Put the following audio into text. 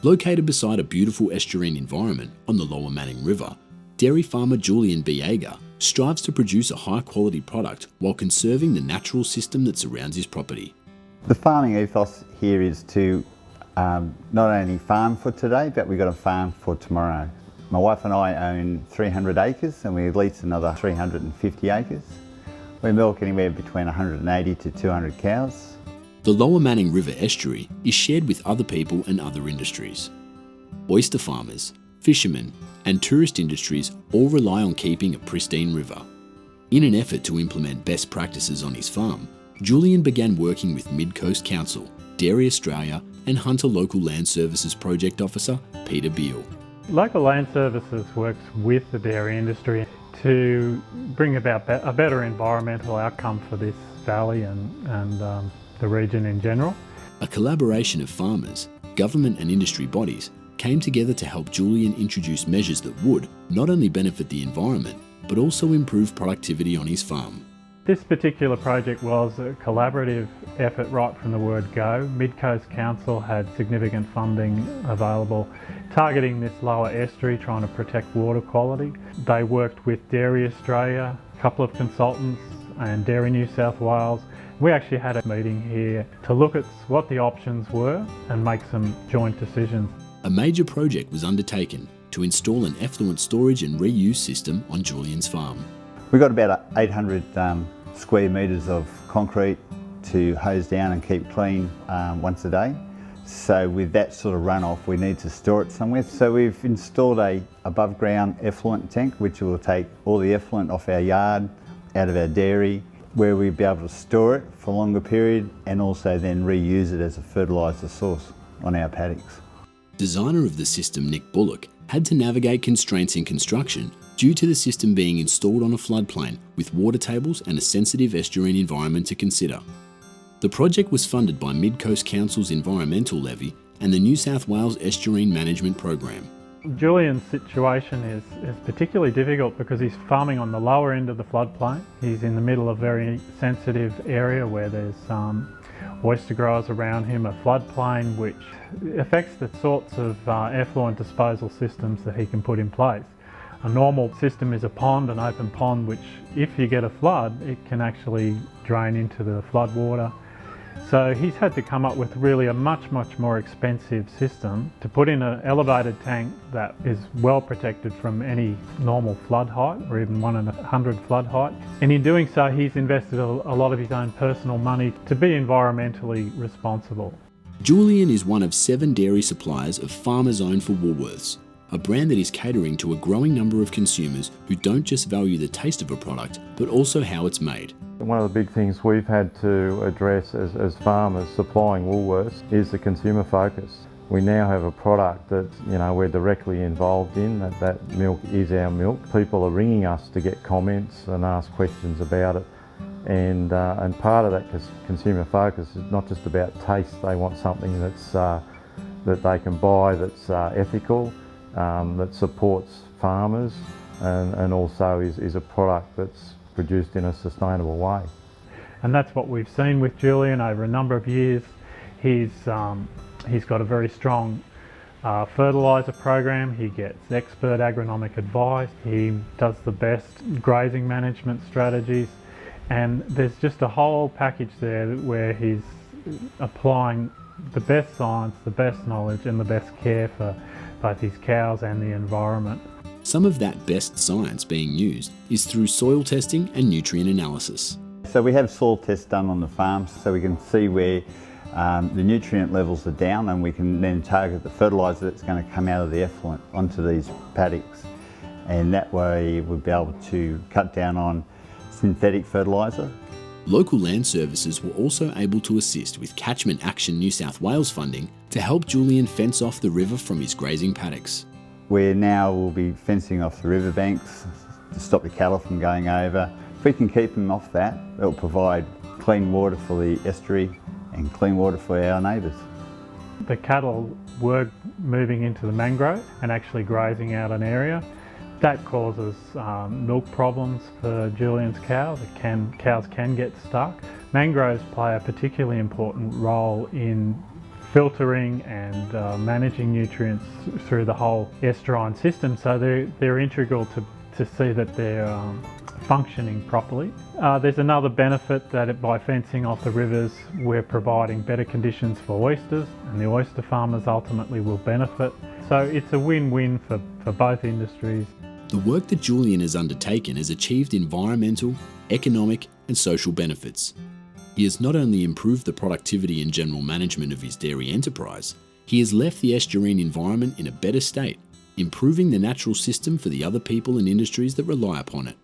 Located beside a beautiful estuarine environment on the Lower Manning River, dairy farmer Julian Biega strives to produce a high-quality product while conserving the natural system that surrounds his property. The farming ethos here is to not only farm for today, but we've got to farm for tomorrow. My wife and I own 300 acres and we lease another 350 acres. We milk anywhere between 180 to 200 cows. The Lower Manning River estuary is shared with other people and other industries. Oyster farmers, fishermen, and tourist industries all rely on keeping a pristine river. In an effort to implement best practices on his farm, Julian began working with Mid-Coast Council, Dairy Australia, and Hunter Local Land Services Project Officer Peter Beale. Local Land Services works with the dairy industry to bring about a better environmental outcome for this valley and the region in general. A collaboration of farmers, government and industry bodies came together to help Julian introduce measures that would not only benefit the environment, but also improve productivity on his farm. This particular project was a collaborative effort right from the word go. Mid-Coast Council had significant funding available targeting this lower estuary, trying to protect water quality. They worked with Dairy Australia, a couple of consultants, and Dairy New South Wales. We actually had a meeting here to look at what the options were and make some joint decisions. A major project was undertaken to install an effluent storage and reuse system on Julian's farm. We've got about 800 square metres of concrete to hose down and keep clean once a day. So with that sort of runoff, we need to store it somewhere. So we've installed a above ground effluent tank, which will take all the effluent off our yard, out of our dairy, where we'll be able to store it for a longer period and also then reuse it as a fertiliser source on our paddocks. Designer of the system, Nick Bullock, had to navigate constraints in construction due to the system being installed on a floodplain with water tables and a sensitive estuarine environment to consider. The project was funded by Mid-Coast Council's environmental levy and the New South Wales Estuarine Management Program. Julian's situation is particularly difficult because he's farming on the lower end of the floodplain. He's in the middle of a very sensitive area where there's oyster growers around him, a floodplain which affects the sorts of effluent disposal systems that he can put in place. A normal system is a pond, an open pond, which if you get a flood, it can actually drain into the floodwater. So he's had to come up with really a much more expensive system to put in an elevated tank that is well protected from any normal flood height or even 1 in 100 flood height. And in doing so, he's invested a lot of his own personal money to be environmentally responsible. Julian is one of 7 dairy suppliers of Farmer's Own for Woolworths, a brand that is catering to a growing number of consumers who don't just value the taste of a product, but also how it's made. One of the big things we've had to address as farmers supplying Woolworths is the consumer focus. We now have a product that we're directly involved in, that milk is our milk. People are ringing us to get comments and ask questions about it. And part of that consumer focus is not just about taste. They want something that's that they can buy that's ethical, that supports farmers, and also is a product that's produced in a sustainable way. And that's what we've seen with Julian over a number of years. He's got a very strong fertiliser program. He gets expert agronomic advice. He does the best grazing management strategies. And there's just a whole package there where he's applying the best science, the best knowledge and the best care for both his cows and the environment. Some of that best science being used is through soil testing and nutrient analysis. So we have soil tests done on the farm so we can see where the nutrient levels are down, and we can then target the fertiliser that's going to come out of the effluent onto these paddocks. And that way we'll be able to cut down on synthetic fertiliser. Local Land Services were also able to assist with Catchment Action New South Wales funding to help Julian fence off the river from his grazing paddocks. Where now we'll be fencing off the riverbanks to stop the cattle from going over. If we can keep them off that, it'll provide clean water for the estuary and clean water for our neighbours. The cattle were moving into the mangrove and actually grazing out an area. That causes milk problems for Julian's cows. Cows can get stuck. Mangroves play a particularly important role in filtering and managing nutrients through the whole estuarine system, so they're integral to see that they're functioning properly. There's another benefit that by fencing off the rivers we're providing better conditions for oysters, and the oyster farmers ultimately will benefit. So it's a win-win for both industries. The work that Julian has undertaken has achieved environmental, economic and social benefits. He has not only improved the productivity and general management of his dairy enterprise, he has left the estuarine environment in a better state, improving the natural system for the other people and industries that rely upon it.